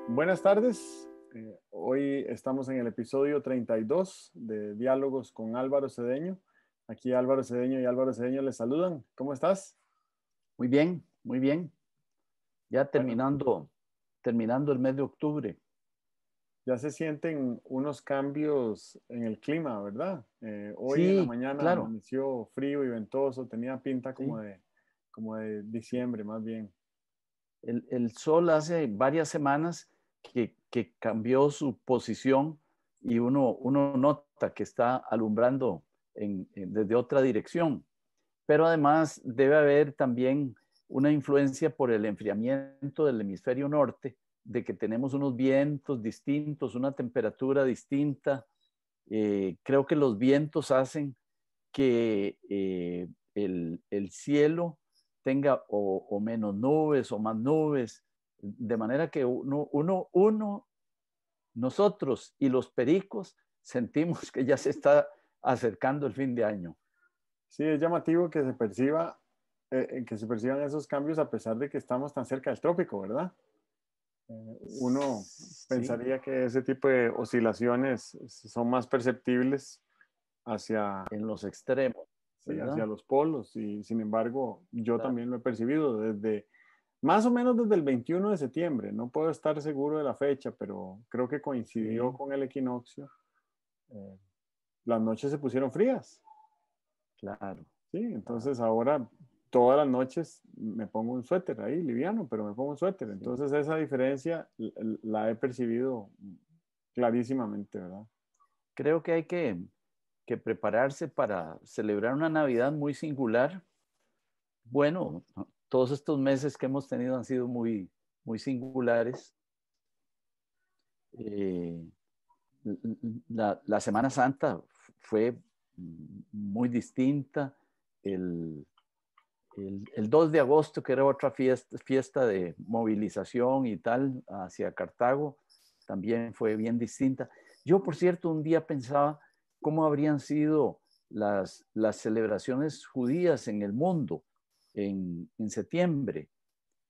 Buenas tardes. Hoy estamos en el episodio 32 de Diálogos con Álvaro Cedeño. Aquí Álvaro Cedeño y Álvaro Cedeño les saludan. ¿Cómo estás? Muy bien, muy bien. Ya Bueno, terminando el mes de octubre. ya se sienten unos cambios en el clima, ¿verdad? Hoy en la Sí, mañana claro, amaneció frío y ventoso, tenía pinta sí. como de diciembre más bien. El sol hace varias semanas que cambió su posición y uno nota que está alumbrando desde otra dirección. Pero además debe haber también una influencia por el enfriamiento del hemisferio norte, de que tenemos unos vientos distintos, una temperatura distinta. Creo que los vientos hacen que el cielo tenga o menos nubes o más nubes, de manera que nosotros y los pericos sentimos que ya se está acercando el fin de año. Sí, es llamativo que que se perciban esos cambios a pesar de que estamos tan cerca del trópico, ¿verdad? Uno Sí, pensaría que ese tipo de oscilaciones son más perceptibles hacia, en los extremos, sí, hacia ¿verdad? los polos y sin embargo yo Claro, también lo he percibido desde más o menos desde el 21 de septiembre. No puedo estar seguro de la fecha, pero creo que coincidió sí, con el equinoccio. Eh, las noches se pusieron frías, claro, ¿sí? claro, Entonces ahora todas las noches me pongo un suéter ahí, liviano, pero me pongo un suéter. sí. Entonces esa diferencia la he percibido clarísimamente, ¿verdad? Creo que hay que prepararse para celebrar una Navidad muy singular. Bueno, todos estos meses que hemos tenido han sido muy singulares. Eh, la Semana Santa fue muy distinta. El, el 2 de agosto, que era otra fiesta de movilización y tal, hacia Cartago, también fue bien distinta. Yo, por cierto, un día pensaba cómo habrían sido las celebraciones judías en el mundo en septiembre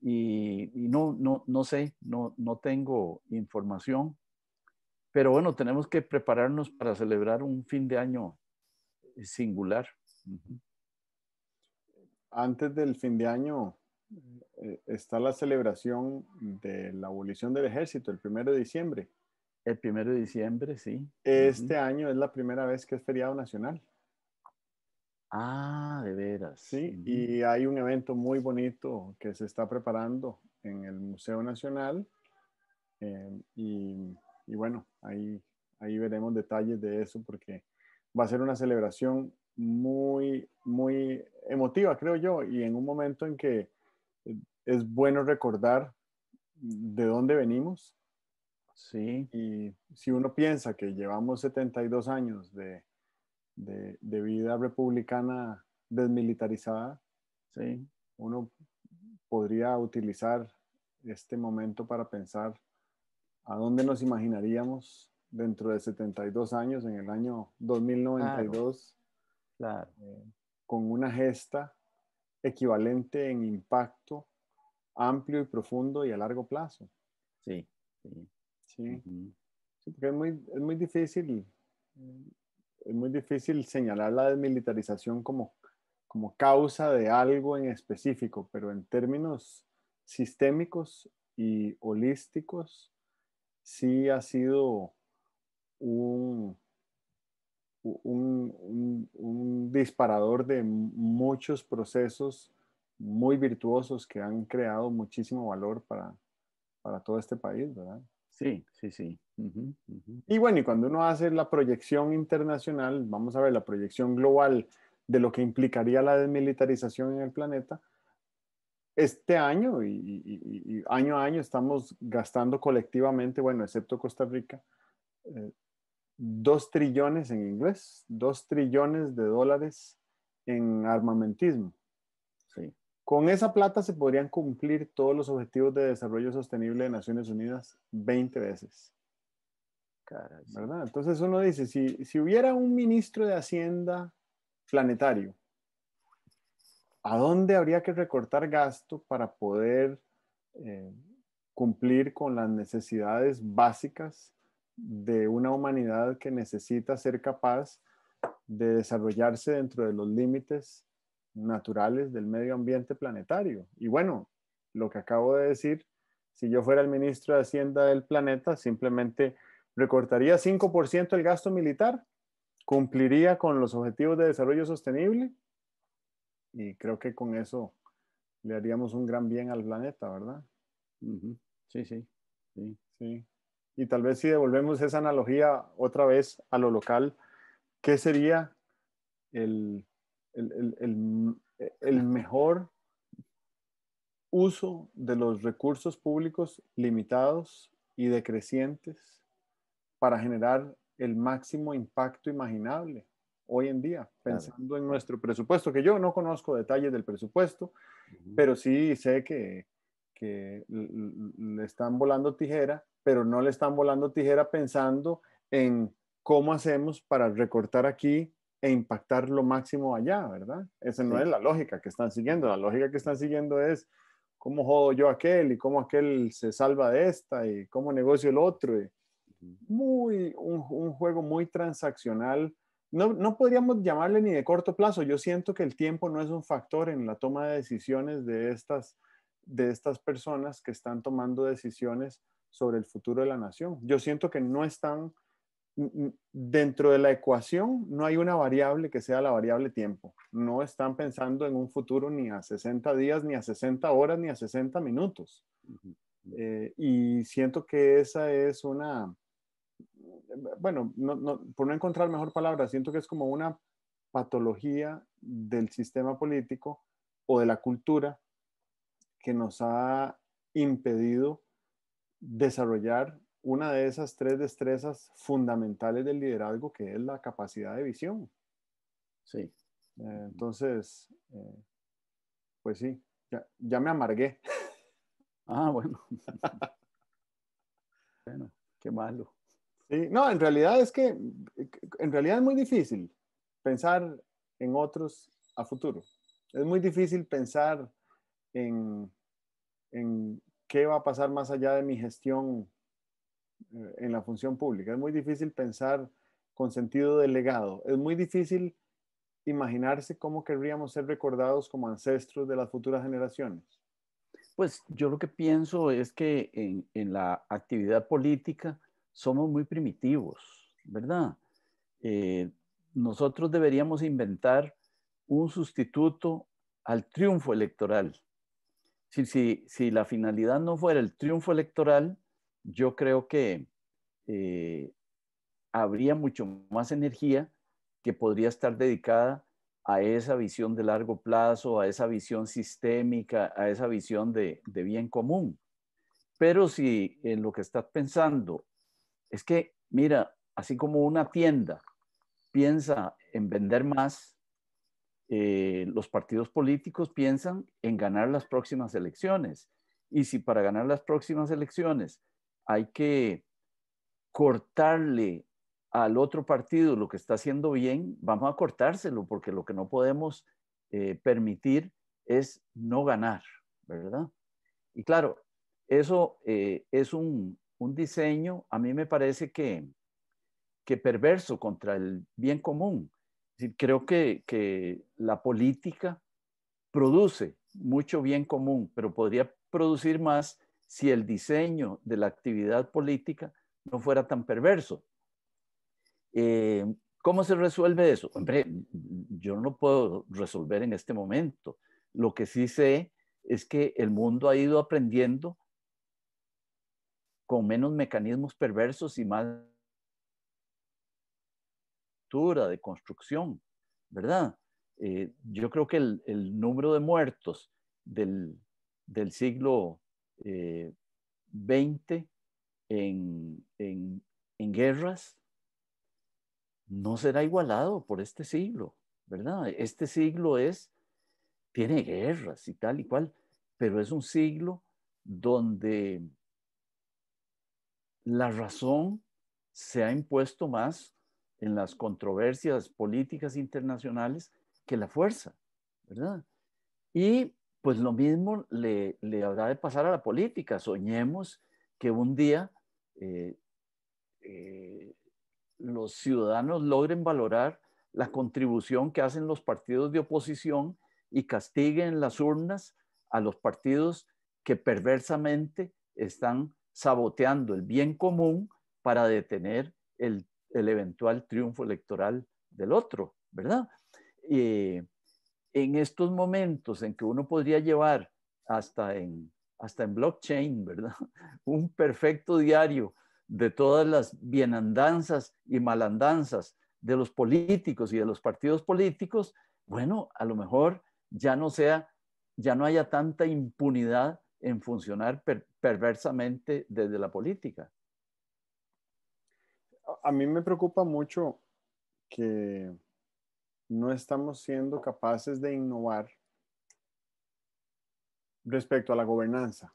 y no sé, no tengo información, pero bueno, tenemos que prepararnos para celebrar un fin de año singular. Ujú. Antes del fin de año está la celebración de la abolición del ejército, el 1 de diciembre. El 1 de diciembre, sí. Este Ujú. año es la primera vez que es feriado nacional, Ah, de veras. ¿sí? Ujú. Y hay un evento muy bonito que se está preparando en el Museo Nacional eh, y, y bueno, ahí veremos detalles de eso porque va a ser una celebración muy emotiva, creo yo, y en un momento en que es bueno recordar de dónde venimos. Sí, Y si uno piensa que llevamos 72 años de vida republicana desmilitarizada, sí, uno podría utilizar este momento para pensar a dónde nos imaginaríamos dentro de 72 años, en el año claro, 2092, claro. eh, con una gesta equivalente en impacto amplio y profundo y a largo plazo. Sí, sí. ¿Sí? Ujú. Sí, porque es muy difícil señalar la desmilitarización como causa de algo en específico, pero en términos sistémicos y holísticos, sí ha sido un, un disparador de muchos procesos muy virtuosos que han creado muchísimo valor para todo este país, ¿verdad? Sí, sí, sí. Ujú, ujú. Y bueno, y cuando uno hace la proyección internacional, vamos a ver la proyección global de lo que implicaría la desmilitarización en el planeta, este año y año a año estamos gastando colectivamente, bueno, excepto Costa Rica, 2 trillones en inglés, 2 trillones de dólares en armamentismo. Sí, Con esa plata se podrían cumplir todos los objetivos de desarrollo sostenible de Naciones Unidas 20 veces. caray, sí. ¿Verdad? Entonces uno dice, si hubiera un ministro de Hacienda planetario, ¿a dónde habría que recortar gasto para poder eh, cumplir con las necesidades básicas de una humanidad que necesita ser capaz de desarrollarse dentro de los límites naturales del medio ambiente planetario. Y bueno, lo que acabo de decir, si yo fuera el ministro de Hacienda del planeta, simplemente recortaría 5% el gasto militar, cumpliría con los objetivos de desarrollo sostenible y creo que con eso le haríamos un gran bien al planeta, ¿verdad? Ujú. Sí, sí, sí. Sí. Y tal vez si devolvemos esa analogía otra vez a lo local, ¿qué sería el, el mejor uso de los recursos públicos limitados y decrecientes para generar el máximo impacto imaginable hoy en día, Claro, pensando en claro. nuestro presupuesto, que yo no conozco detalles del presupuesto, Ujú. pero sí sé que le están volando tijera, pero no le están volando tijera pensando en cómo hacemos para recortar aquí e impactar lo máximo allá, ¿verdad? Esa no es Sí. la lógica que están siguiendo. La lógica que están siguiendo es cómo jodo yo a aquel y cómo aquel se salva de esta y cómo negocio el otro. Y Ujú. un juego muy transaccional. No, no podríamos llamarle ni de corto plazo. Yo siento que el tiempo no es un factor en la toma de decisiones de estas personas que están tomando decisiones sobre el futuro de la nación. Yo siento que no están dentro de la ecuación, no hay una variable que sea la variable tiempo. No están pensando en un futuro ni a 60 días, ni a 60 horas, ni a 60 minutos. Ujú. Ujú. Y siento que esa es una, bueno, por no encontrar mejor palabra, siento que es como una patología del sistema político o de la cultura que nos ha impedido desarrollar una de esas tres destrezas fundamentales del liderazgo, que es la capacidad de visión. Sí. Ujú. Entonces, pues sí, ya me amargué. Ah, bueno, bueno, qué malo. Sí, no, en realidad es que, en realidad es muy difícil pensar en otros a futuro. Es muy difícil pensar en, en qué va a pasar más allá de mi gestión en la función pública. Es muy difícil pensar con sentido de legado. Es muy difícil imaginarse cómo querríamos ser recordados como ancestros de las futuras generaciones. Pues yo lo que pienso es que en la actividad política somos muy primitivos, ¿verdad? Eh, Nosotros deberíamos inventar un sustituto al triunfo electoral. Si la finalidad no fuera el triunfo electoral, yo creo que eh, habría mucho más energía que podría estar dedicada a esa visión de largo plazo, a esa visión sistémica, a esa visión de bien común. Pero si en lo que estás pensando es que, mira, así como una tienda piensa en vender más, los partidos políticos piensan en ganar las próximas elecciones. Y si para ganar las próximas elecciones hay que cortarle al otro partido lo que está haciendo bien, vamos a cortárselo, porque lo que no podemos permitir es no ganar, ¿verdad? Y claro, eso es un diseño, a mí me parece que perverso contra el bien común. Es decir, creo que la política produce mucho bien común, pero podría producir más si el diseño de la actividad política no fuera tan perverso. Eh, ¿Cómo se resuelve eso? Hombre, yo no lo puedo resolver en este momento. Lo que sí sé es que el mundo ha ido aprendiendo con menos mecanismos perversos y más de construcción, ¿verdad? Yo creo que el número de muertos del, del siglo XX en guerras no será igualado por este siglo, ¿verdad? Este siglo tiene guerras y tal y cual, pero es un siglo donde la razón se ha impuesto más en las controversias políticas internacionales que la fuerza, ¿verdad? Y Pues lo mismo le habrá de pasar a la política. Soñemos que un día eh, eh, los ciudadanos logren valorar la contribución que hacen los partidos de oposición y castiguen en las urnas a los partidos que perversamente están saboteando el bien común para detener el eventual triunfo electoral del otro, ¿verdad? En estos momentos en que uno podría llevar hasta en blockchain, ¿verdad? Un perfecto diario de todas las bienandanzas y malandanzas de los políticos y de los partidos políticos, bueno, a lo mejor ya no haya tanta impunidad en funcionar perversamente desde la política. A mí me preocupa mucho que no estamos siendo capaces de innovar respecto a la gobernanza.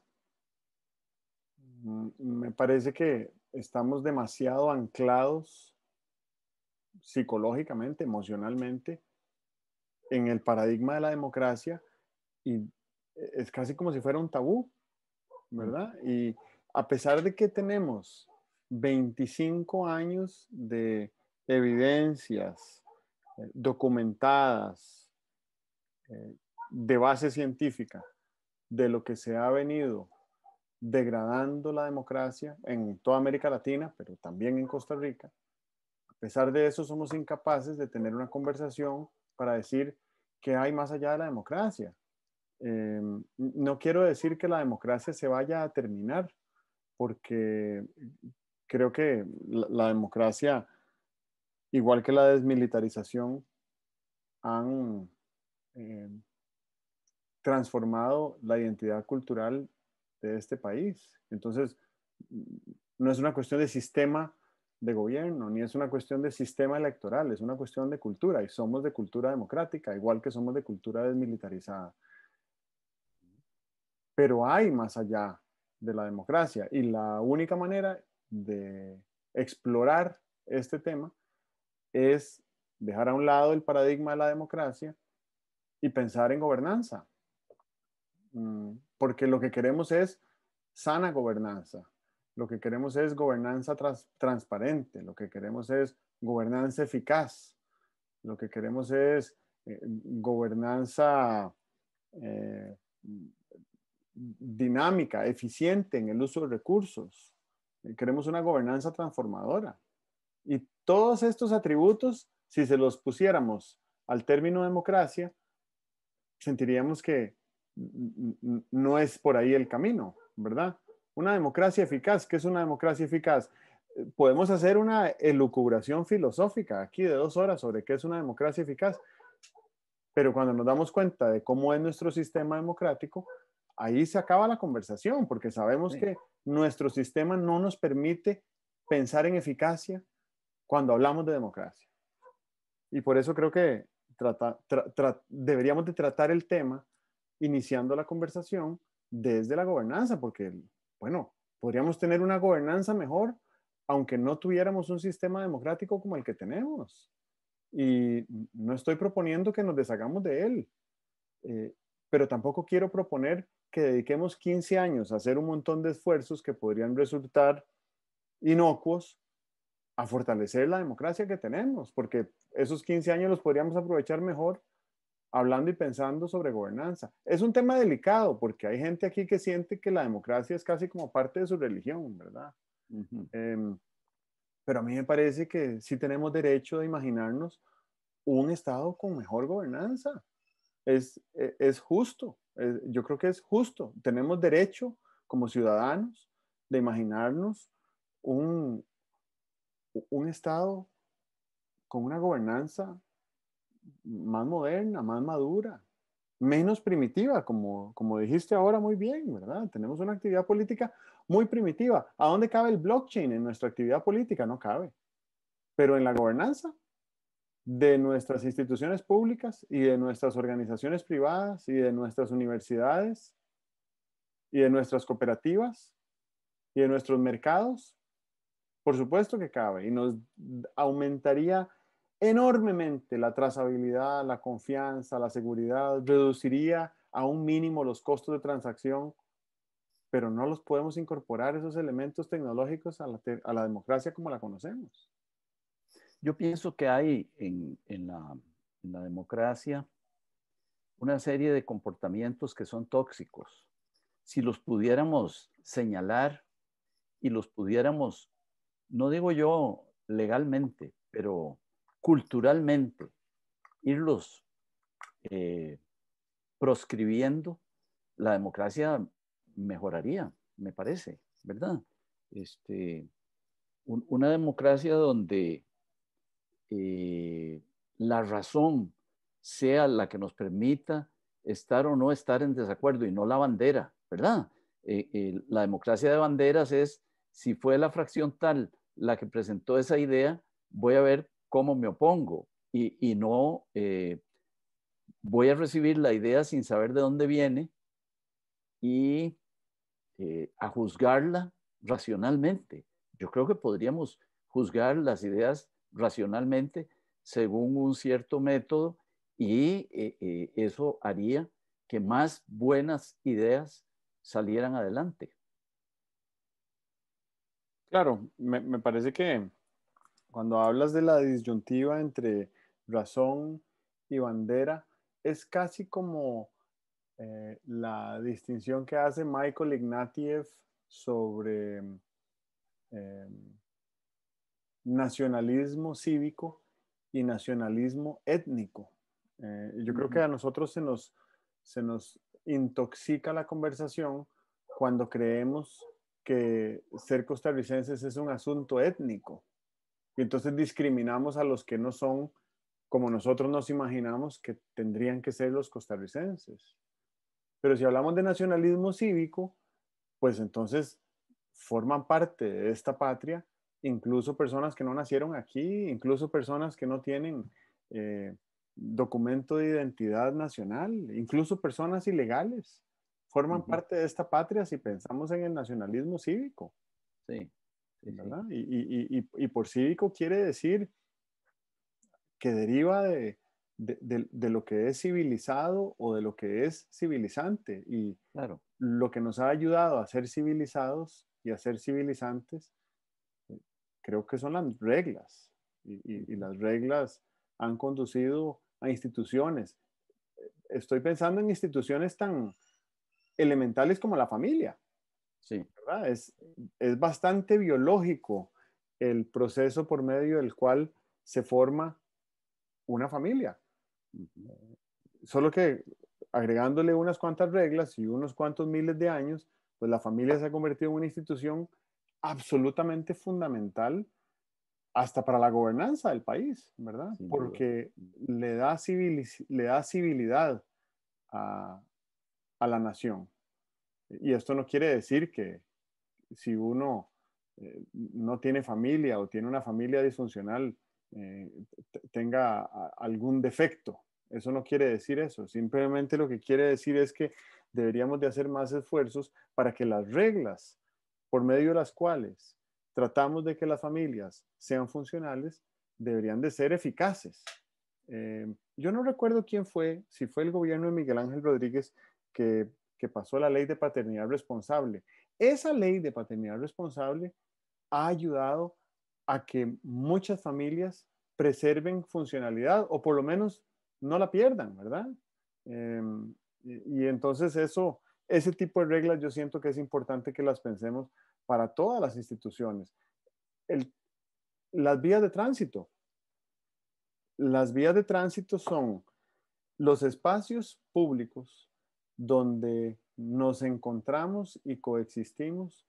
Me parece que estamos demasiado anclados psicológicamente, emocionalmente, en el paradigma de la democracia y es casi como si fuera un tabú, ¿verdad? Y a pesar de que tenemos 25 años de evidencias documentadas, de base científica, de lo que se ha venido degradando la democracia en toda América Latina, pero también en Costa Rica, a pesar de eso somos incapaces de tener una conversación para decir qué hay más allá de la democracia. No quiero decir que la democracia se vaya a terminar, porque creo que la democracia, igual que la desmilitarización, han eh, transformado la identidad cultural de este país. Entonces, no es una cuestión de sistema de gobierno, ni es una cuestión de sistema electoral, es una cuestión de cultura, y somos de cultura democrática, igual que somos de cultura desmilitarizada. Pero hay más allá de la democracia, y la única manera de explorar este tema es dejar a un lado el paradigma de la democracia y pensar en gobernanza, porque lo que queremos es sana gobernanza, lo que queremos es gobernanza transparente, lo que queremos es gobernanza eficaz, lo que queremos es gobernanza eh, dinámica, eficiente en el uso de recursos. Queremos una gobernanza transformadora. Y todos estos atributos, si se los pusiéramos al término democracia, sentiríamos que no es por ahí el camino, ¿verdad? Una democracia eficaz, ¿qué es una democracia eficaz? Podemos hacer una elucubración filosófica aquí de 2 horas sobre qué es una democracia eficaz, pero cuando nos damos cuenta de cómo es nuestro sistema democrático, ahí se acaba la conversación, porque sabemos Sí. que nuestro sistema no nos permite pensar en eficacia cuando hablamos de democracia. Y por eso creo que deberíamos de tratar el tema iniciando la conversación desde la gobernanza, porque, bueno, podríamos tener una gobernanza mejor, aunque no tuviéramos un sistema democrático como el que tenemos. Y no estoy proponiendo que nos deshagamos de él, eh, pero tampoco quiero proponer que dediquemos 15 años a hacer un montón de esfuerzos que podrían resultar inocuos a fortalecer la democracia que tenemos, porque esos 15 años los podríamos aprovechar mejor hablando y pensando sobre gobernanza. Es un tema delicado porque hay gente aquí que siente que la democracia es casi como parte de su religión, ¿verdad? Uh-huh. Pero a mí me parece que sí tenemos derecho de imaginarnos un Estado con mejor gobernanza. Es justo, yo creo que es justo. Tenemos derecho como ciudadanos de imaginarnos un, un Estado con una gobernanza más moderna, más madura, menos primitiva, como dijiste ahora muy bien, ¿verdad? Tenemos una actividad política muy primitiva. ¿A dónde cabe el blockchain en nuestra actividad política? No cabe. Pero en la gobernanza de nuestras instituciones públicas y de nuestras organizaciones privadas y de nuestras universidades y de nuestras cooperativas y de nuestros mercados, por supuesto que cabe y nos aumentaría enormemente la trazabilidad, la confianza, la seguridad, reduciría a un mínimo los costos de transacción, pero no los podemos incorporar esos elementos tecnológicos a la democracia como la conocemos. Yo pienso que hay en la democracia una serie de comportamientos que son tóxicos. Si los pudiéramos señalar y los pudiéramos, no digo yo legalmente, pero culturalmente, irlos proscribiendo, la democracia mejoraría, me parece, ¿verdad? Una democracia donde la razón sea la que nos permita estar o no estar en desacuerdo y no la bandera, ¿verdad? La democracia de banderas es, si fue la fracción tal la que presentó esa idea, voy a ver cómo me opongo y no voy a recibir la idea sin saber de dónde viene y a juzgarla racionalmente. Yo creo que podríamos juzgar las ideas racionalmente según un cierto método y eso haría que más buenas ideas salieran adelante. Claro, me parece que cuando hablas de la disyuntiva entre razón y bandera, es casi como la distinción que hace Michael Ignatieff sobre eh, nacionalismo cívico y nacionalismo étnico. Yo creo que a nosotros se nos intoxica la conversación cuando creemos que ser costarricenses es un asunto étnico. Y entonces discriminamos a los que no son como nosotros nos imaginamos que tendrían que ser los costarricenses. Pero si hablamos de nacionalismo cívico, pues entonces forman parte de esta patria, incluso personas que no nacieron aquí, incluso personas que no tienen documento de identidad nacional, incluso personas ilegales, forman parte de esta patria si pensamos en el nacionalismo cívico. Sí, sí, sí. ¿Verdad? Y por cívico quiere decir que deriva de lo que es civilizado o de lo que es civilizante. Y Claro. lo que nos ha ayudado a ser civilizados y a ser civilizantes, creo que son las reglas. Y las reglas han conducido a instituciones. Estoy pensando en instituciones tan elementales como la familia. Sí. ¿Verdad? Es bastante biológico el proceso por medio del cual se forma una familia. Solo que agregándole unas cuantas reglas y unos cuantos miles de años, pues la familia se ha convertido en una institución absolutamente fundamental hasta para la gobernanza del país, ¿verdad? Sin duda. Porque le da civilidad a la nación. Y esto no quiere decir que si uno no tiene familia o tiene una familia disfuncional, eh, tenga algún defecto. Eso no quiere decir eso. Simplemente lo que quiere decir es que deberíamos de hacer más esfuerzos para que las reglas por medio de las cuales tratamos de que las familias sean funcionales deberían de ser eficaces. Yo no recuerdo quién fue, si fue el gobierno de Miguel Ángel Rodríguez que pasó la ley de paternidad responsable. Esa ley de paternidad responsable ha ayudado a que muchas familias preserven funcionalidad o por lo menos no la pierdan, ¿verdad? Eh, y entonces ese tipo de reglas yo siento que es importante que las pensemos para todas las instituciones. El, las vías de tránsito. Las vías de tránsito son los espacios públicos donde nos encontramos y coexistimos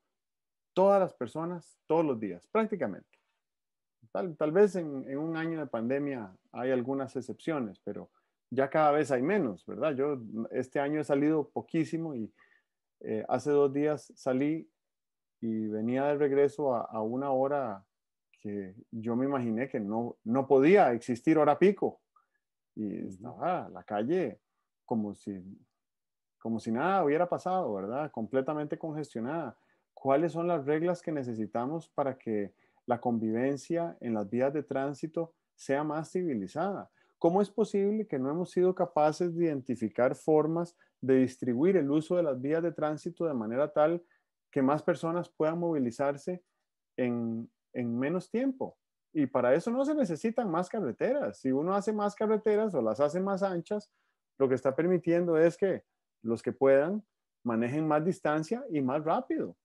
todas las personas todos los días, prácticamente. Tal vez en un año de pandemia hay algunas excepciones, pero ya cada vez hay menos, ¿verdad? Yo este año he salido poquísimo y hace 2 días salí y venía de regreso a una hora que yo me imaginé que no podía existir hora pico. Y estaba la calle como si, como si nada hubiera pasado, ¿verdad? Completamente congestionada. ¿Cuáles son las reglas que necesitamos para que la convivencia en las vías de tránsito sea más civilizada? ¿cómo es posible que no hemos sido capaces de identificar formas de distribuir el uso de las vías de tránsito de manera tal que más personas puedan movilizarse en menos tiempo? Y para eso no se necesitan más carreteras. Si uno hace más carreteras o las hace más anchas, lo que está permitiendo es que los que puedan manejen más distancia y más rápido.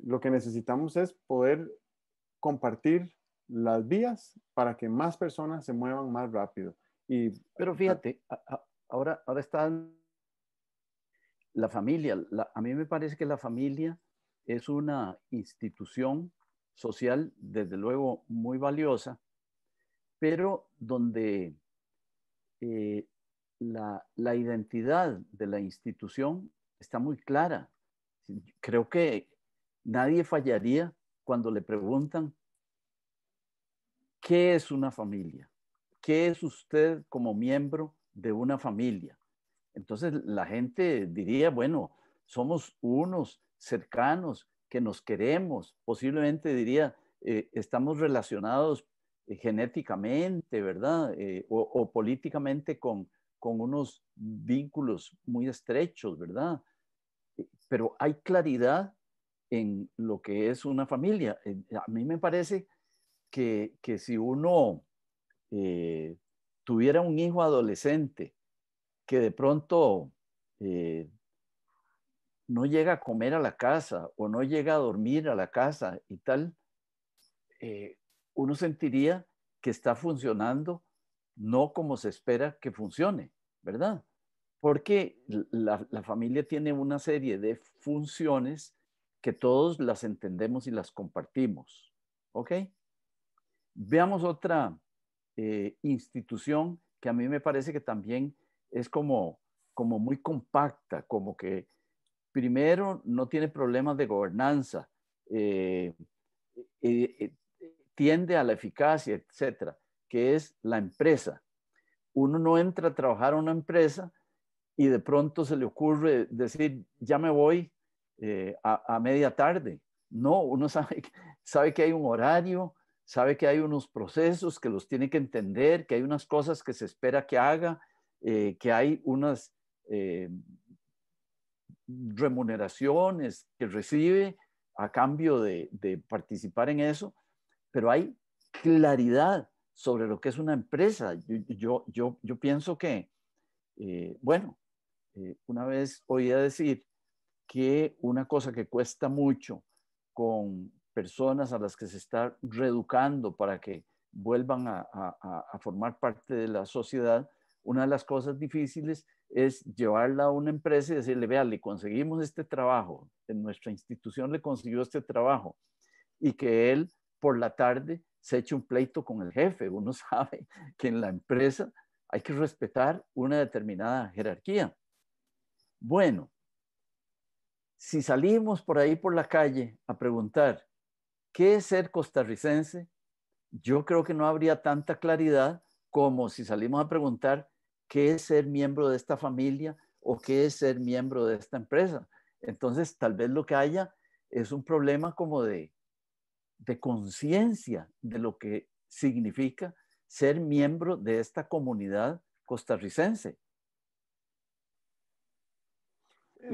Lo que necesitamos es poder compartir las vías para que más personas se muevan más rápido. Y, Pero fíjate, ahora está la familia. A mí me parece que la familia es una institución social, desde luego, muy valiosa, pero donde la identidad de la institución está muy clara. Creo que nadie fallaría cuando le preguntan, ¿qué es una familia? ¿Qué es usted como miembro de una familia? Entonces la gente diría, bueno, somos unos cercanos que nos queremos, posiblemente diría, estamos relacionados genéticamente, ¿verdad? O políticamente con unos vínculos muy estrechos, ¿verdad? Pero hay claridad en lo que es una familia. A mí me parece que si uno eh, tuviera un hijo adolescente que de pronto eh, no llega a comer a la casa o no llega a dormir a la casa y tal, eh, uno sentiría que está funcionando no como se espera que funcione, ¿verdad? Porque la familia tiene una serie de funciones que todos las entendemos y las compartimos, ¿ok? Veamos otra institución que a mí me parece que también es como muy compacta, como que primero no tiene problemas de gobernanza, eh, eh, eh, tiende a la eficacia, etcétera, que es la empresa. Uno no entra a trabajar a una empresa y de pronto se le ocurre decir, ya me voy a media tarde. No, uno sabe que hay un horario, sabe que hay unos procesos que los tiene que entender, que hay unas cosas que se espera que haga, que hay unas remuneraciones que recibe a cambio de participar en eso, pero hay claridad sobre lo que es una empresa. Yo pienso que, bueno, una vez oía decir que una cosa que cuesta mucho con personas a las que se está reeducando para que vuelvan a formar parte de la sociedad, una de las cosas difíciles es llevarla a una empresa y decirle, vea, le conseguimos este trabajo, en nuestra institución le consiguió este trabajo, y que él por la tarde se eche un pleito con el jefe. Uno sabe que en la empresa hay que respetar una determinada jerarquía. Bueno, si salimos por ahí por la calle a preguntar qué es ser costarricense, yo creo que no habría tanta claridad como si salimos a preguntar qué es ser miembro de esta familia o qué es ser miembro de esta empresa. Entonces, tal vez lo que haya es un problema como de conciencia de lo que significa ser miembro de esta comunidad costarricense.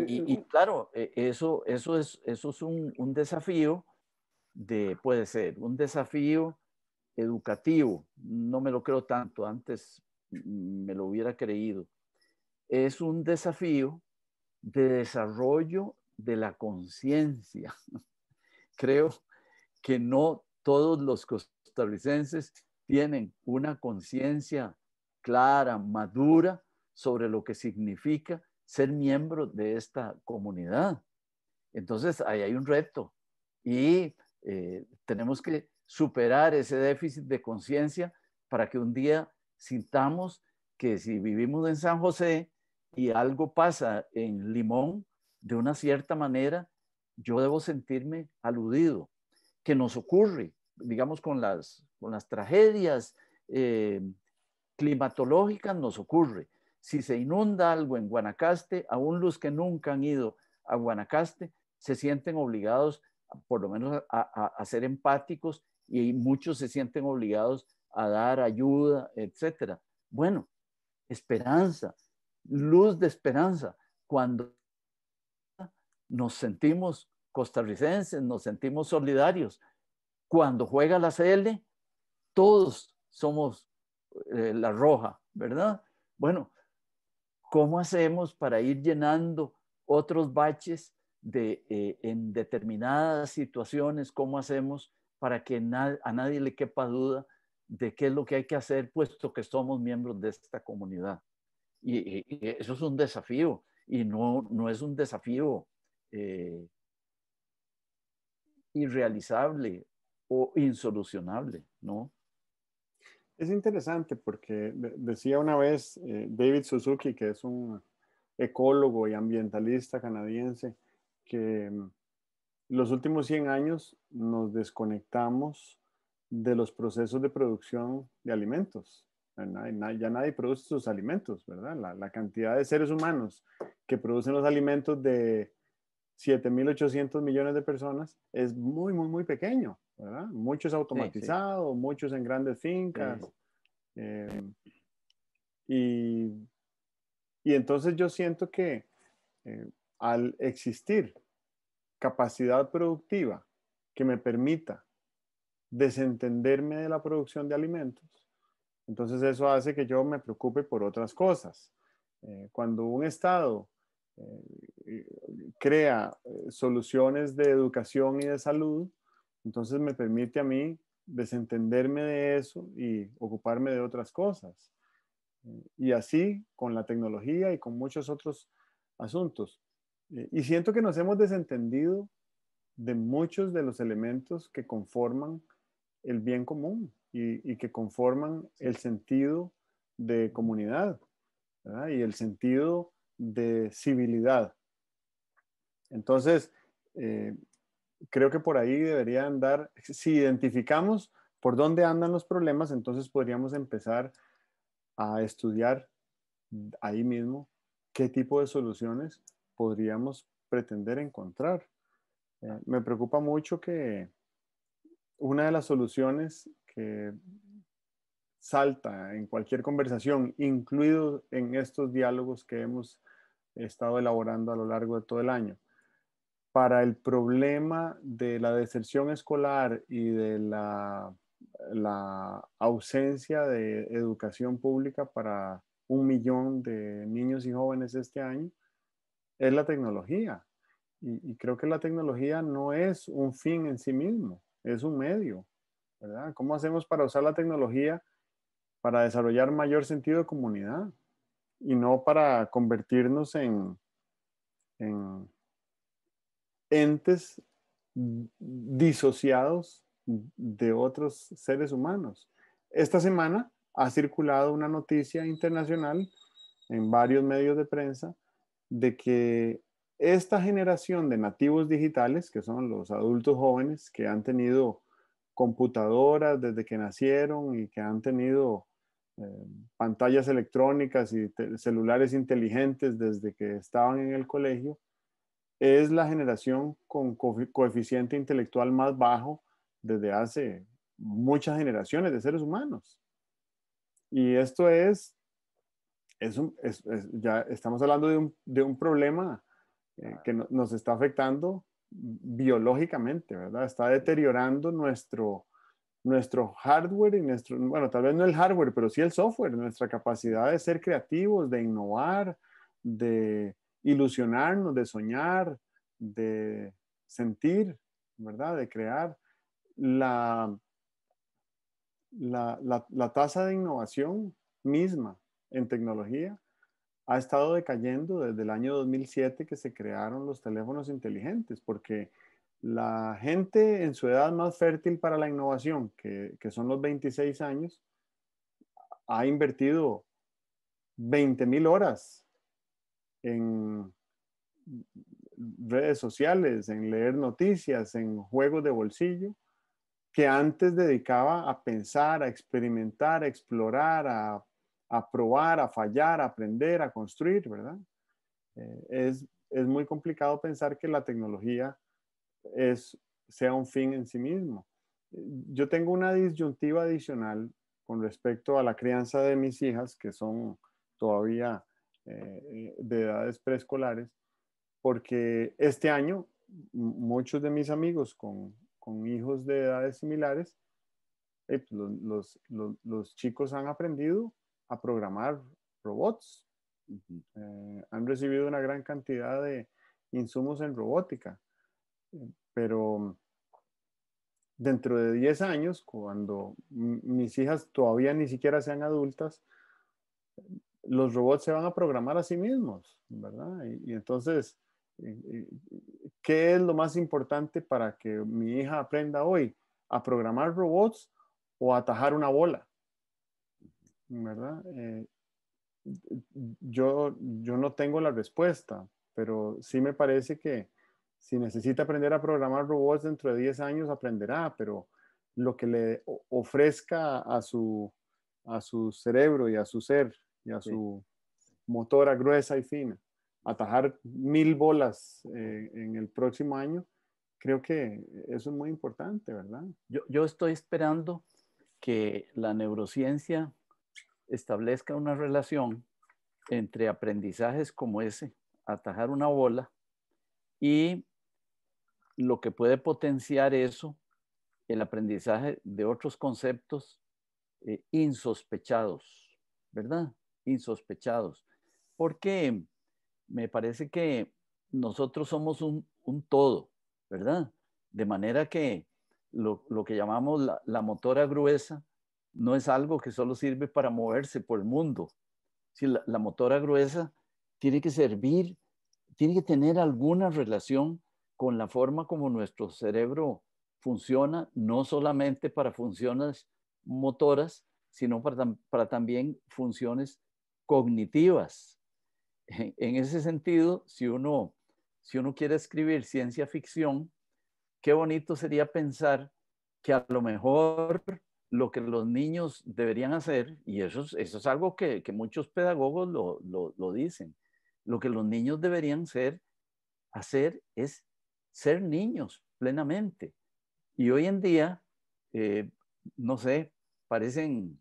Y claro, eso es un desafío puede ser un desafío educativo, no me lo creo tanto, antes me lo hubiera creído. Es un desafío de desarrollo de la conciencia. Creo que no todos los costarricenses tienen una conciencia clara, madura sobre lo que significa ser miembro de esta comunidad. Entonces, ahí hay un reto y tenemos que superar ese déficit de conciencia para que un día sintamos que si vivimos en San José y algo pasa en Limón, de una cierta manera, yo debo sentirme aludido. Que nos ocurre, digamos, con las tragedias climatológicas, nos ocurre. Si se inunda algo en Guanacaste, aún los que nunca han ido a Guanacaste se sienten obligados, por lo menos, a ser empáticos, y muchos se sienten obligados a dar ayuda, etcétera. Bueno, esperanza, luz de esperanza. Cuando nos sentimos costarricenses, nos sentimos solidarios. Cuando juega la CL, todos somos la roja, ¿verdad? Bueno, ¿cómo hacemos para ir llenando otros baches en determinadas situaciones? ¿Cómo hacemos para que a nadie le quepa duda de qué es lo que hay que hacer, puesto que somos miembros de esta comunidad? Y eso es un desafío, y no es un desafío eh, irrealizable o insolucionable, ¿no? Es interesante porque decía una vez David Suzuki, que es un ecólogo y ambientalista canadiense, que los últimos 100 años nos desconectamos de los procesos de producción de alimentos. Ya nadie produce sus alimentos, ¿verdad? La cantidad de seres humanos que producen los alimentos de 7.800 millones de personas es muy, muy, muy pequeño, ¿verdad? Muchos Sí, sí, automatizados, muchos en grandes fincas. sí, eh, y, y entonces yo siento que al existir capacidad productiva que me permita desentenderme de la producción de alimentos, entonces eso hace que yo me preocupe por otras cosas. Cuando un Estado crea soluciones de educación y de salud, entonces me permite a mí desentenderme de eso y ocuparme de otras cosas. Y así con la tecnología y con muchos otros asuntos. Y siento que nos hemos desentendido de muchos de los elementos que conforman el bien común y que conforman el sentido de comunidad, ¿verdad? Y el sentido de civilidad. Entonces, eh, creo que por ahí debería andar, si identificamos por dónde andan los problemas, entonces podríamos empezar a estudiar ahí mismo qué tipo de soluciones podríamos pretender encontrar. Me preocupa mucho que una de las soluciones que salta en cualquier conversación, incluido en estos diálogos que hemos estado elaborando a lo largo de todo el año, para el problema de la deserción escolar y de la ausencia de educación pública para 1 millón de niños y jóvenes este año, es la tecnología. Y creo que la tecnología no es un fin en sí mismo, es un medio, ¿verdad? ¿Cómo hacemos para usar la tecnología para desarrollar mayor sentido de comunidad y no para convertirnos en entes disociados de otros seres humanos? Esta semana ha circulado una noticia internacional en varios medios de prensa de que esta generación de nativos digitales, que son los adultos jóvenes que han tenido computadoras desde que nacieron y que han tenido eh, pantallas electrónicas y celulares inteligentes desde que estaban en el colegio, es la generación con coeficiente intelectual más bajo desde hace muchas generaciones de seres humanos. Y esto ya estamos hablando de un problema que nos está afectando biológicamente, ¿verdad? Está deteriorando nuestro hardware y bueno, tal vez no el hardware, pero sí el software, nuestra capacidad de ser creativos, de innovar, de ilusionarnos, de soñar, de sentir, ¿verdad? De crear. La, la tasa de innovación misma en tecnología ha estado decayendo desde el año 2007 que se crearon los teléfonos inteligentes, porque la gente en su edad más fértil para la innovación, que son los 26 años, ha invertido 20.000 horas en redes sociales, en leer noticias, en juegos de bolsillo, que antes dedicaba a pensar, a experimentar, a explorar, a probar, a fallar, a aprender, a construir, ¿verdad? Es muy complicado pensar que la tecnología sea un fin en sí mismo. Yo tengo una disyuntiva adicional con respecto a la crianza de mis hijas, que son todavía de edades preescolares, porque este año muchos de mis amigos con hijos de edades similares, pues los chicos han aprendido a programar robots. Han recibido una gran cantidad de insumos en robótica, pero dentro de 10 años, cuando mis hijas todavía ni siquiera sean adultas, los robots se van a programar a sí mismos, ¿verdad? Y entonces, ¿qué es lo más importante para que mi hija aprenda hoy? ¿A programar robots o a atajar una bola? ¿Verdad? Yo no tengo la respuesta, pero sí me parece que si necesita aprender a programar robots dentro de 10 años, aprenderá, pero lo que le ofrezca a su cerebro y a su ser y a su motora gruesa y fina, atajar 1000 bolas en el próximo año, creo que eso es muy importante, ¿verdad? Yo estoy esperando que la neurociencia establezca una relación entre aprendizajes como ese, atajar una bola, y lo que puede potenciar eso, el aprendizaje de otros conceptos insospechados, ¿verdad? Insospechados. Porque me parece que nosotros somos un todo, ¿verdad? De manera que lo que llamamos la motora gruesa no es algo que solo sirve para moverse por el mundo. Si la motora gruesa tiene que servir, tiene que tener alguna relación con la forma como nuestro cerebro funciona, no solamente para funciones motoras, sino para también funciones cognitivas. En ese sentido, si uno quiere escribir ciencia ficción, qué bonito sería pensar que a lo mejor lo que los niños deberían hacer, y eso es algo que muchos pedagogos lo dicen, lo que los niños deberían hacer es ser niños plenamente. Y hoy en día, eh, no sé, parecen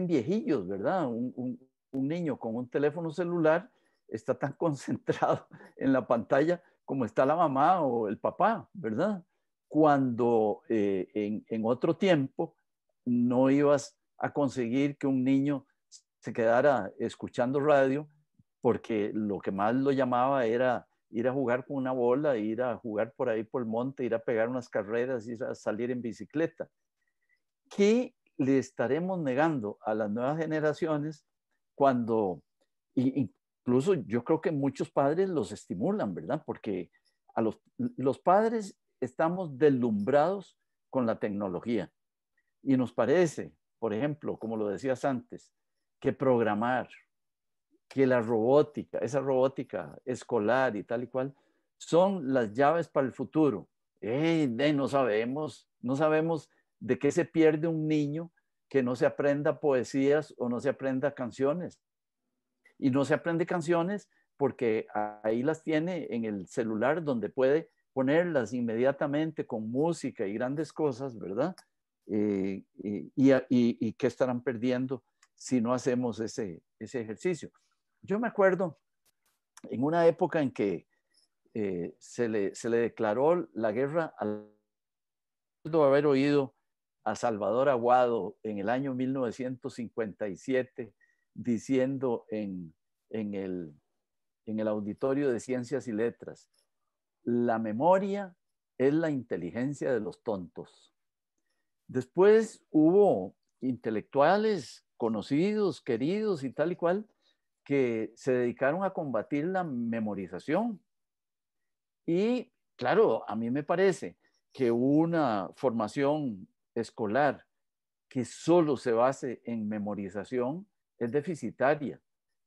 viejillos, ¿verdad? Un niño con un teléfono celular está tan concentrado en la pantalla como está la mamá o el papá, ¿verdad? Cuando en otro tiempo no ibas a conseguir que un niño se quedara escuchando radio, porque lo que más lo llamaba era ir a jugar con una bola, ir a jugar por ahí por el monte, ir a pegar unas carreras, ir a salir en bicicleta. ¿Qué le estaremos negando a las nuevas generaciones cuando, incluso yo creo que muchos padres los estimulan, ¿verdad? Porque los padres estamos deslumbrados con la tecnología y nos parece, por ejemplo, como lo decías antes, que programar, que la robótica, esa robótica escolar y tal y cual, son las llaves para el futuro. No sabemos de qué se pierde un niño que no se aprenda poesías o no se aprenda canciones. Y no se aprende canciones porque ahí las tiene en el celular donde puede ponerlas inmediatamente con música y grandes cosas, ¿verdad? Y qué estarán perdiendo si no hacemos ese ejercicio. Yo me acuerdo en una época en que se le declaró la guerra al haber oído a Salvador Aguado en el año 1957 diciendo en el Auditorio de Ciencias y Letras, la memoria es la inteligencia de los tontos. Después hubo intelectuales conocidos, queridos y tal y cual, que se dedicaron a combatir la memorización. Y claro, a mí me parece que una formación escolar que solo se base en memorización es deficitaria,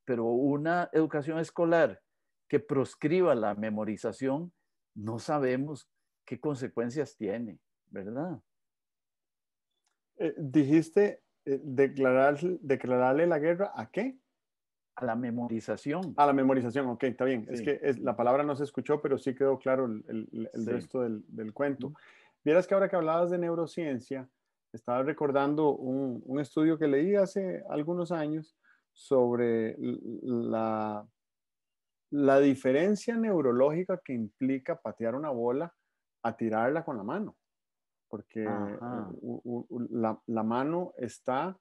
pero una educación escolar que proscriba la memorización, no sabemos qué consecuencias tiene, ¿verdad? Dijiste declararle la guerra ¿a qué? A la memorización. A la memorización, ok, está bien. Sí. Es que la palabra no se escuchó, pero sí quedó claro el Sí. resto del cuento. Vieras que ahora que hablabas de neurociencia, estaba recordando un estudio que leí hace algunos años sobre la diferencia neurológica que implica patear una bola a tirarla con la mano, porque Ajá, la mano está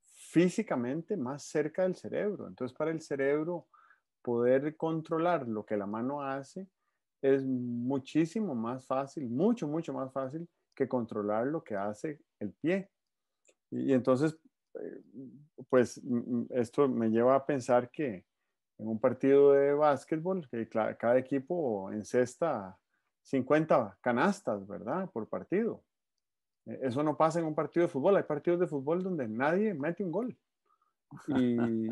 físicamente más cerca del cerebro. Entonces, para el cerebro poder controlar lo que la mano hace es muchísimo más fácil, mucho más fácil que controlar lo que hace el pie. Y entonces, eh, pues esto me lleva a pensar que en un partido de básquetbol, que cada equipo encesta 50 canastas, ¿verdad? Por partido. Eso no pasa en un partido de fútbol. Hay partidos de fútbol donde nadie mete un gol. Y,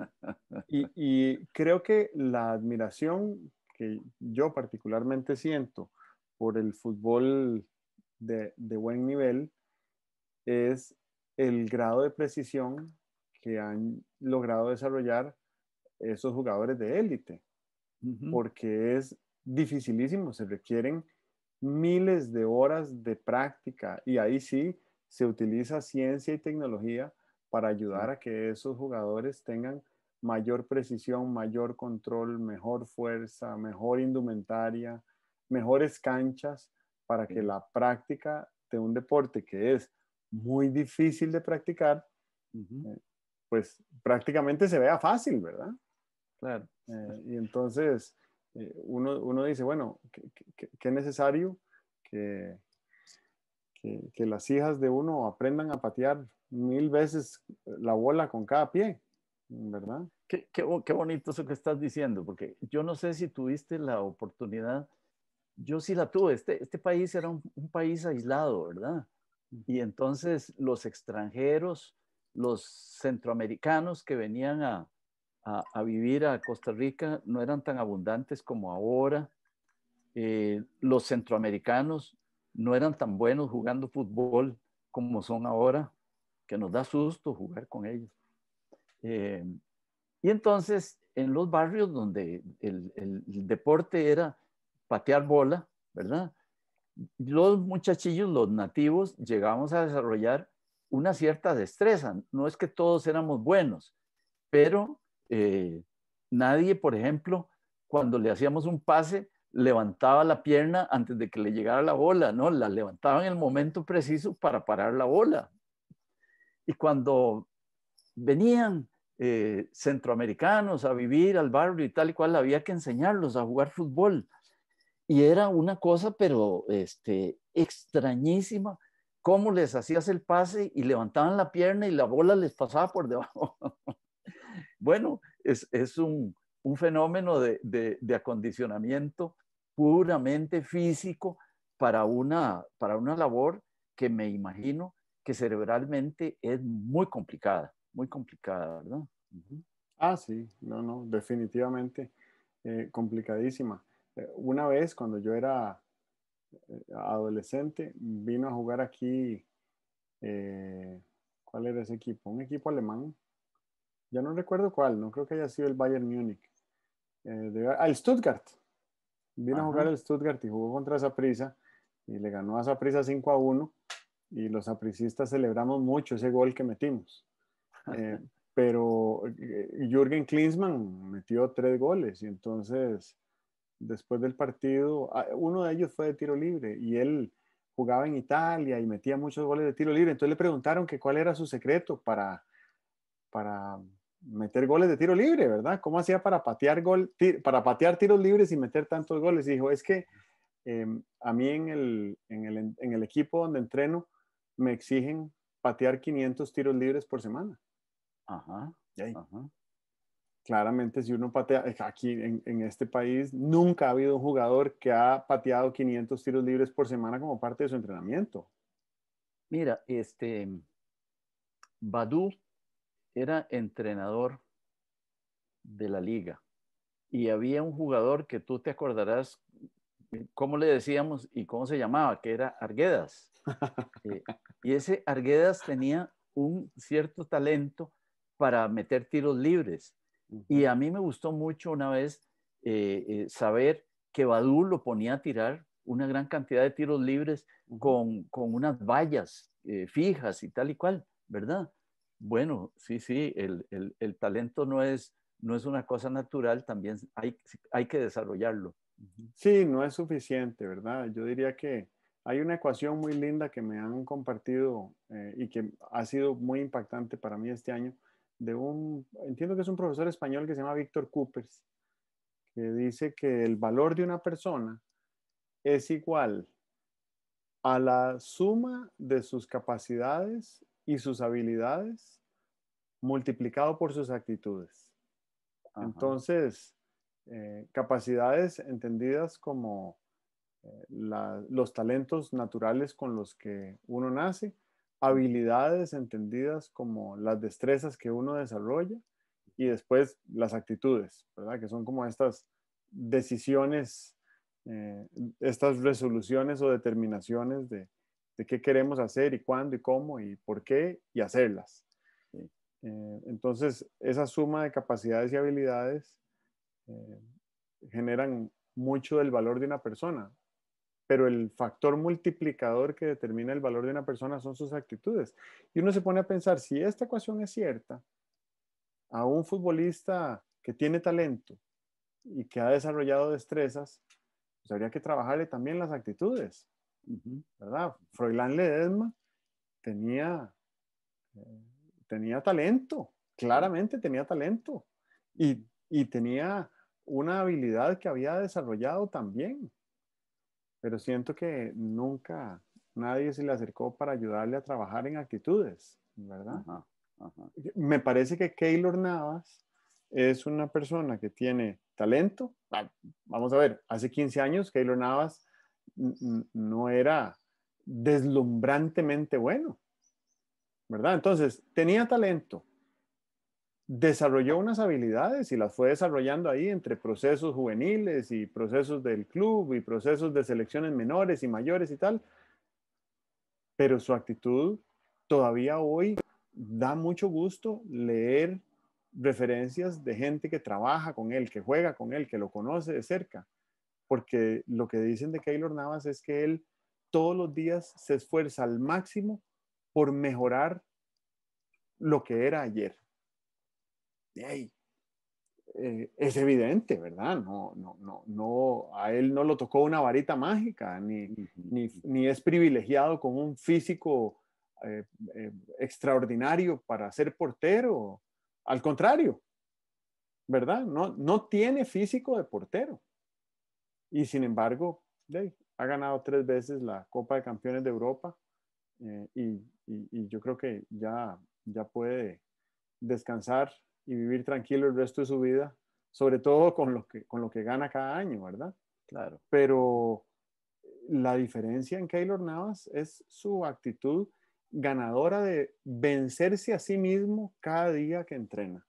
y creo que la admiración que yo particularmente siento por el fútbol de buen nivel es el grado de precisión que han logrado desarrollar esos jugadores de élite, ujú, porque es dificilísimo, se requieren miles de horas de práctica y ahí sí se utiliza ciencia y tecnología para ayudar sí, a que esos jugadores tengan mayor precisión, mayor control, mejor fuerza, mejor indumentaria, mejores canchas para que sí, la práctica de un deporte que es muy difícil de practicar, ujú, eh, pues prácticamente se vea fácil, ¿verdad? claro. Y entonces uno dice, bueno, qué necesario que, que las hijas de uno aprendan a patear 1000 veces la bola con cada pie, ¿verdad? Qué bonito eso que estás diciendo, porque yo no sé si tuviste la oportunidad, yo sí la tuve, este país era un país aislado, ¿verdad? Y entonces los extranjeros, los centroamericanos que venían a vivir a Costa Rica no eran tan abundantes como ahora. Los centroamericanos no eran tan buenos jugando fútbol como son ahora, que nos da susto jugar con ellos. Eh, y entonces en los barrios donde el deporte era patear bola, ¿verdad? Los muchachillos, los nativos, llegamos a desarrollar una cierta destreza. No es que todos éramos buenos, pero nadie, por ejemplo, cuando le hacíamos un pase, levantaba la pierna antes de que le llegara la bola, ¿no? La levantaba en el momento preciso para parar la bola. Y cuando venían centroamericanos a vivir al barrio y tal y cual, había que enseñarlos a jugar fútbol. Y era una cosa, pero extrañísima, cómo les hacías el pase y levantaban la pierna y la bola les pasaba por debajo. Bueno, es un fenómeno de acondicionamiento puramente físico para una labor que me imagino que cerebralmente es muy complicada, ¿verdad? Ujú. Ah, sí, no, no, definitivamente complicadísima. Una vez cuando yo era adolescente, vino a jugar aquí, eh, ¿cuál era ese equipo? Un equipo alemán. Ya no recuerdo cuál, no creo que haya sido el Bayern Múnich. El Stuttgart. Vino a jugar Ajá. el Stuttgart y jugó contra Saprissa y le ganó a Saprissa 5-1 y los sapricistas celebramos mucho ese gol que metimos. Eh, pero Jürgen Klinsmann metió 3 goles y entonces después del partido, uno de ellos fue de tiro libre y él jugaba en Italia y metía muchos goles de tiro libre. Entonces le preguntaron que cuál era su secreto para meter goles de tiro libre, ¿verdad? ¿Cómo hacía para para patear tiros libres y meter tantos goles? Y dijo, es que a mí en el equipo donde entreno me exigen patear 500 tiros libres por semana. Ajá, Y ahí, ajá. claramente, si uno patea, aquí en este país nunca ha habido un jugador que ha pateado 500 tiros libres por semana como parte de su entrenamiento. Mira, Badú era entrenador de la liga y había un jugador que tú te acordarás cómo le decíamos y cómo se llamaba, que era Arguedas. Eh, y ese Arguedas tenía un cierto talento para meter tiros libres. Y Ujú, a mí me gustó mucho una vez saber que Badú lo ponía a tirar una gran cantidad de tiros libres ujú, con unas vallas fijas y tal y cual, ¿verdad? Bueno, sí, sí, el talento no es una cosa natural, también hay que desarrollarlo. Sí, no es suficiente, ¿verdad? Yo diría que hay una ecuación muy linda que me han compartido y que ha sido muy impactante para mí este año, entiendo que es un profesor español que se llama Víctor Coopers, que dice que el valor de una persona es igual a la suma de sus capacidades y sus habilidades multiplicado por sus actitudes. Ajá. Entonces, capacidades entendidas como los talentos naturales con los que uno nace, habilidades entendidas como las destrezas que uno desarrolla y después las actitudes, ¿verdad? Que son como estas decisiones, eh, estas resoluciones o determinaciones de qué queremos hacer y cuándo y cómo y por qué y hacerlas. Sí. Entonces, esa suma de capacidades y habilidades eh, generan mucho del valor de una persona, pero el factor multiplicador que determina el valor de una persona son sus actitudes. Y uno se pone a pensar, si esta ecuación es cierta, a un futbolista que tiene talento y que ha desarrollado destrezas, pues habría que trabajarle también las actitudes, Ujú. ¿verdad? Froilán Ledesma tenía, eh, tenía talento, Sí. claramente tenía talento Ujú. y tenía una habilidad que había desarrollado también, pero siento que nunca nadie se le acercó para ayudarle a trabajar en actitudes, ¿verdad? Ajá, ajá. Me parece que Keylor Navas es una persona que tiene talento. Vamos a ver, hace 15 años Keylor Navas no era deslumbrantemente bueno, ¿verdad? Entonces, tenía talento, desarrolló unas habilidades y las fue desarrollando ahí entre procesos juveniles y procesos del club y procesos de selecciones menores y mayores y tal, pero su actitud todavía hoy da mucho gusto leer referencias de gente que trabaja con él, que juega con él, que lo conoce de cerca, porque lo que dicen de Keylor Navas es que él todos los días se esfuerza al máximo por mejorar lo que era ayer. Hey, es evidente, ¿verdad? No, a él no lo tocó una varita mágica, Ujú. ni es privilegiado con un físico eh, extraordinario para ser portero. Al contrario, ¿verdad? No tiene físico de portero. Y sin embargo, ha ganado 3 veces la Copa de Campeones de Europa y yo creo que ya puede descansar y vivir tranquilo el resto de su vida, sobre todo con lo que gana cada año, ¿verdad? Claro. Pero la diferencia en Keylor Navas es su actitud ganadora de vencerse a sí mismo cada día que entrena.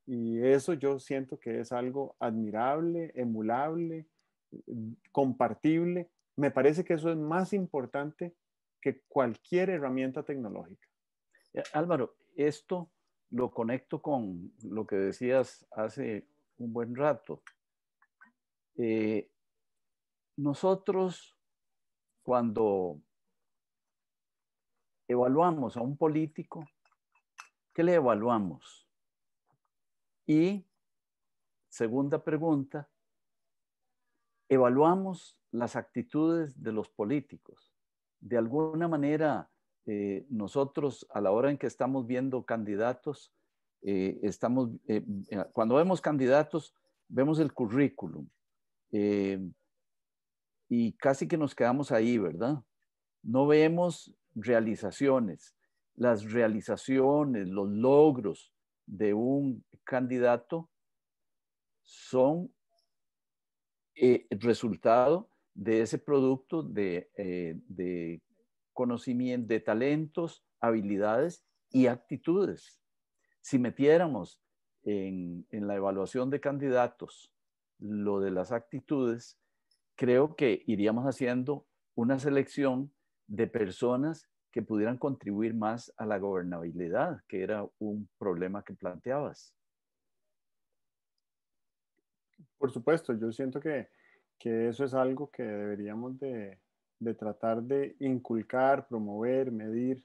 Y eso yo siento que es algo admirable, emulable, compartible. Me parece que eso es más importante que cualquier herramienta tecnológica. Álvaro, esto lo conecto con lo que decías hace un buen rato. Eh, Nosotros, cuando evaluamos a un político, ¿qué le evaluamos? Y segunda pregunta, evaluamos las actitudes de los políticos. De alguna manera, nosotros a la hora en que estamos viendo candidatos, cuando vemos candidatos, vemos el currículum eh, y casi que nos quedamos ahí, ¿verdad? No vemos realizaciones. Las realizaciones, los logros de un candidato son resultado de ese producto de conocimiento, de talentos, habilidades y actitudes. Si metiéramos en la evaluación de candidatos lo de las actitudes, creo que iríamos haciendo una selección de personas que pudieran contribuir más a la gobernabilidad, que era un problema que planteabas. Por supuesto, yo siento que eso es algo que deberíamos de de tratar de inculcar, promover, medir,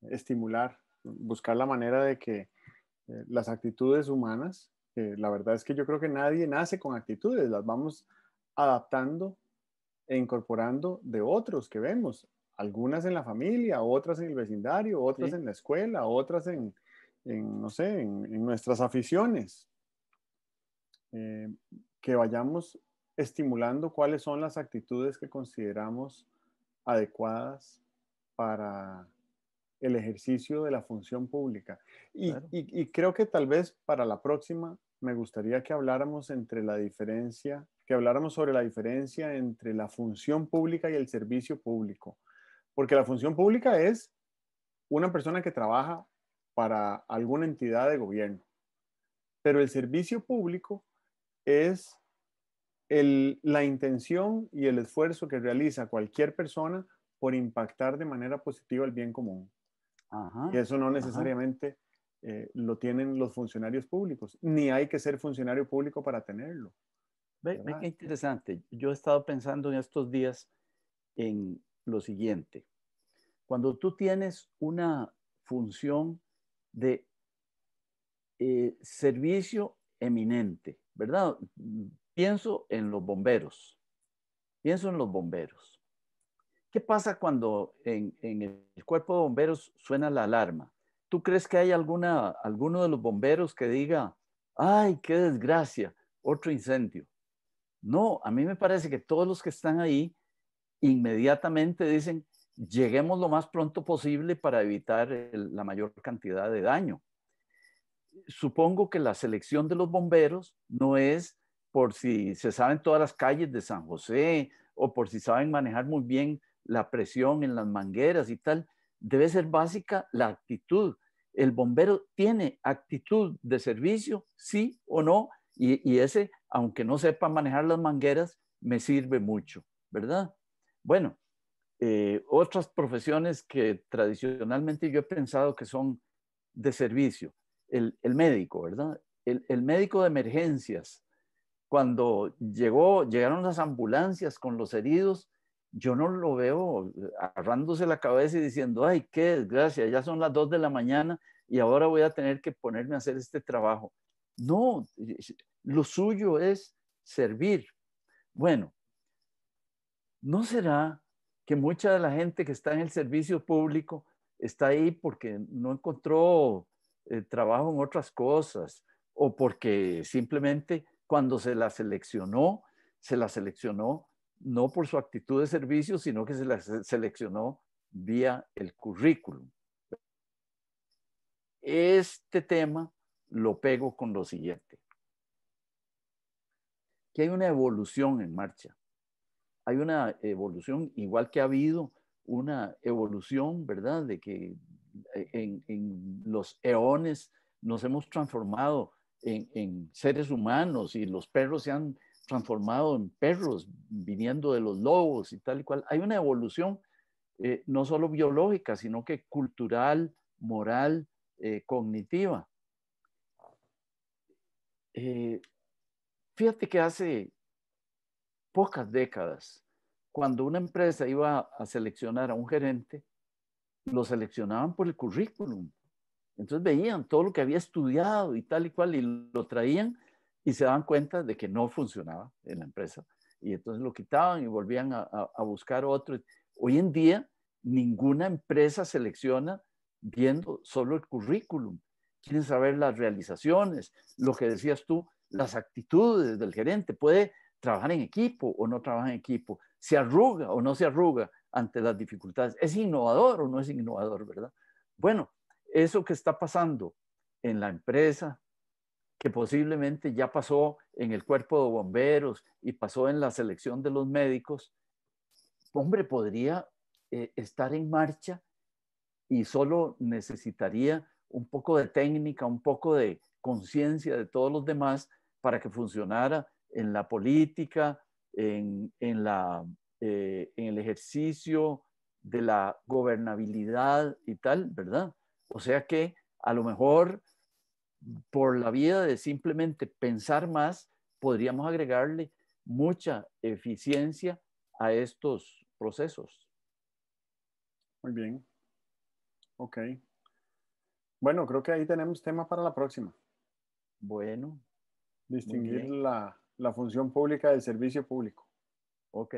estimular, buscar la manera de que las actitudes humanas, la verdad es que yo creo que nadie nace con actitudes, las vamos adaptando e incorporando de otros que vemos, algunas en la familia, otras en el vecindario, otras Sí, en la escuela, otras no sé, en nuestras aficiones, eh, que vayamos estimulando cuáles son las actitudes que consideramos adecuadas para el ejercicio de la función pública. claro. Y creo que tal vez para la próxima me gustaría que habláramos entre la diferencia, que habláramos sobre la diferencia entre la función pública y el servicio público. Porque la función pública es una persona que trabaja para alguna entidad de gobierno, pero el servicio público es la intención y el esfuerzo que realiza cualquier persona por impactar de manera positiva el bien común. Y Ajá, eso no ajá. necesariamente lo tienen los funcionarios públicos, ni hay que ser funcionario público para tenerlo, Ve qué ¿verdad? interesante. Yo he estado pensando en estos días en lo siguiente. Cuando tú tienes una función de servicio eminente, ¿verdad? Pienso en los bomberos. Pienso en los bomberos. ¿Qué pasa cuando en el cuerpo de bomberos suena la alarma? ¿Tú crees que hay alguno de los bomberos que diga, ay, qué desgracia, otro incendio? No, a mí me parece que todos los que están ahí inmediatamente dicen, lleguemos lo más pronto posible para evitar la mayor cantidad de daño. Supongo que la selección de los bomberos no es por si se saben todas las calles de San José o por si saben manejar muy bien la presión en las mangueras y tal. Debe ser básica la actitud. El bombero tiene actitud de servicio, sí o no, y ese, aunque no sepa manejar las mangueras, me sirve mucho, ¿verdad? Bueno, otras profesiones que tradicionalmente yo he pensado que son de servicio, el médico, ¿verdad? El médico de emergencias, cuando llegaron las ambulancias con los heridos, yo no lo veo agarrándose la cabeza y diciendo, ay, qué desgracia, ya son las 2 de la mañana y ahora voy a tener que ponerme a hacer este trabajo. No, lo suyo es servir. Bueno, ¿no será que mucha de la gente que está en el servicio público está ahí porque no encontró trabajo en otras cosas o porque simplemente cuando se la seleccionó no por su actitud de servicio, sino que se la seleccionó vía el currículum? Este tema lo pego con lo siguiente, que hay una evolución en marcha. Hay una evolución, igual que ha habido una evolución, ¿verdad? De que en los eones nos hemos transformado en seres humanos y los perros se han transformado en perros viniendo de los lobos y tal y cual. Hay una evolución no solo biológica, sino que cultural, moral, cognitiva. Eh, Fíjate que hace pocas décadas, cuando una empresa iba a seleccionar a un gerente, lo seleccionaban por el currículum. Entonces veían todo lo que había estudiado y tal y cual, y lo traían y se daban cuenta de que no funcionaba en la empresa. Y entonces lo quitaban y volvían a buscar otro. Hoy en día, ninguna empresa selecciona viendo solo el currículum. Quieren saber las realizaciones, lo que decías tú, las actitudes del gerente. Puede trabajar en equipo o no trabaja en equipo. Se arruga o no se arruga ante las dificultades. ¿Es innovador o no es innovador, verdad? Bueno, eso que está pasando en la empresa, que posiblemente ya pasó en el cuerpo de bomberos y pasó en la selección de los médicos, hombre, podría estar en marcha y solo necesitaría un poco de técnica, un poco de conciencia de todos los demás para que funcionara en la política, en el ejercicio de la gobernabilidad y tal, ¿verdad? O sea que a lo mejor por la vía de simplemente pensar más, podríamos agregarle mucha eficiencia a estos procesos. Muy bien. Ok. Bueno, creo que ahí tenemos tema para la próxima. Bueno, muy Distinguir bien. la función pública del servicio público. Ok.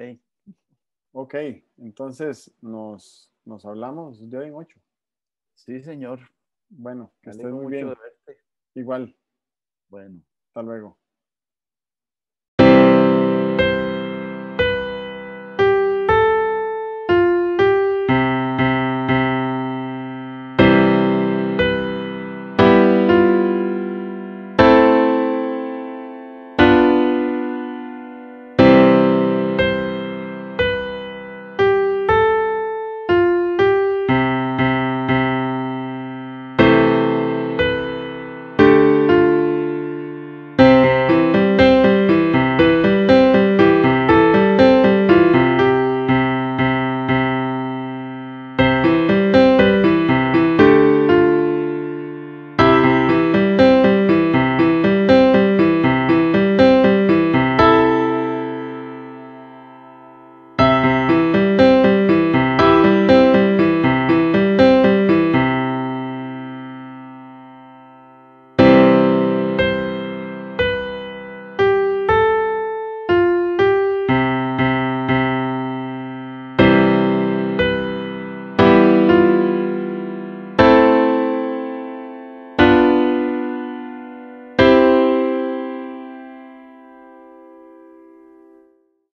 Ok, entonces nos hablamos de hoy en 8. Sí, señor. Bueno, que Me estés alegro muy mucho de bien. verte. Igual, Bueno. hasta luego.